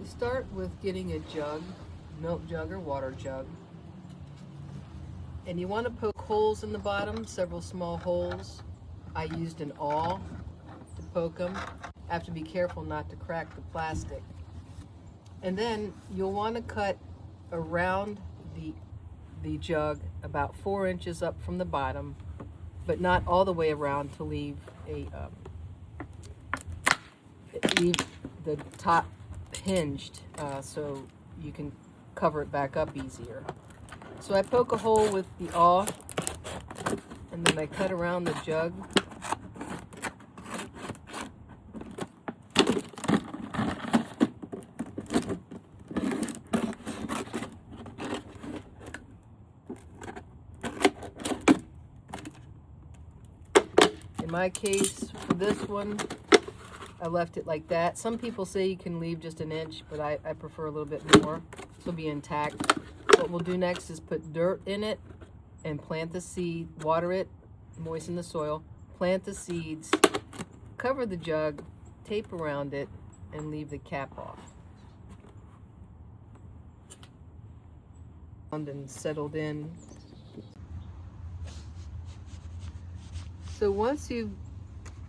Start with getting a jug, milk jug or water jug, and you want to poke holes in the bottom, several small holes. I used an awl to poke them. I have to be careful not to crack the plastic. And then you'll want to cut around the jug about 4 inches up from the bottom, but not all the way around to leave the top hinged so you can cover it back up easier. So I poke a hole with the awl, and then I cut around the jug. In my case, for this one, I left it like that. Some people say you can leave just an inch, but I prefer a little bit more. This will be intact. What we'll do next is put dirt in it and plant the seed, water it, moisten the soil, plant the seeds, cover the jug, tape around it, and leave the cap off. And settled in. So once you've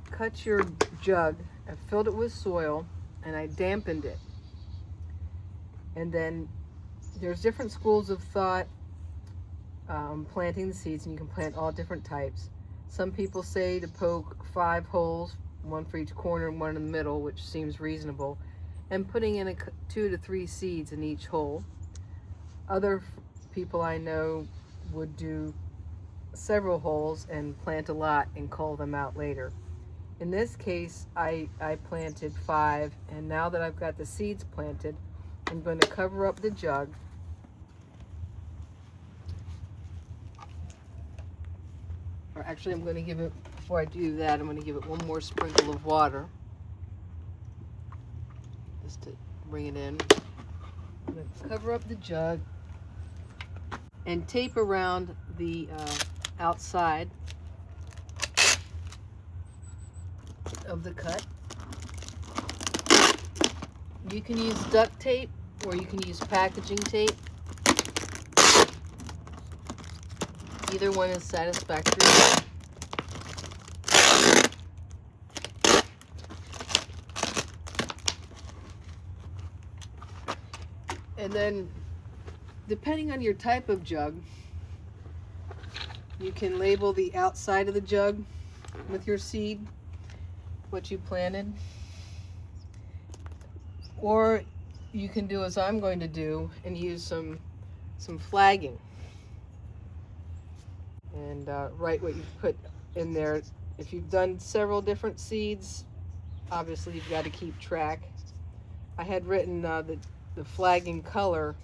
cut your jug, I filled it with soil and I dampened it. And then there's different schools of thought planting the seeds, and you can plant all different types. Some people say to poke 5 holes, one for each corner and one in the middle, which seems reasonable, and putting in 2 to 3 seeds in each hole. Other people I know would do several holes and plant a lot and cull them out later. In this case, I planted 5, and now that I've got the seeds planted, I'm going to cover up the jug. Or actually, I'm going to give it, before I do that, I'm going to give it one more sprinkle of water, just to bring it in. I'm going to cover up the jug and tape around the outside of the cut. You can use duct tape or you can use packaging tape. Either one is satisfactory. And then, depending on your type of jug, you can label the outside of the jug with your seed, what you planted. Or you can do as I'm going to do and use some flagging and write what you've put in there. If you've done several different seeds, obviously you've got to keep track. I had written the flagging color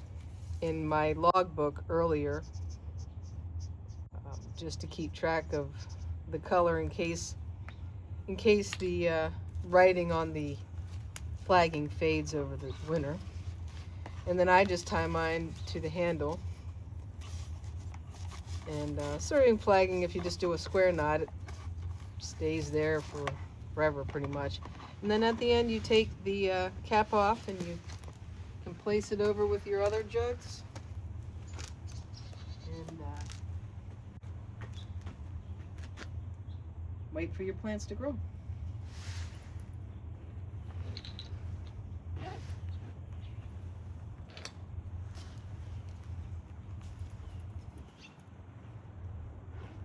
in my logbook earlier, just to keep track of the color in case the writing on the flagging fades over the winter. And then I just tie mine to the handle. And certain flagging, if you just do a square knot, it stays there for forever pretty much. And then at the end you take the cap off and you can place it over with your other jugs. And wait for your plants to grow.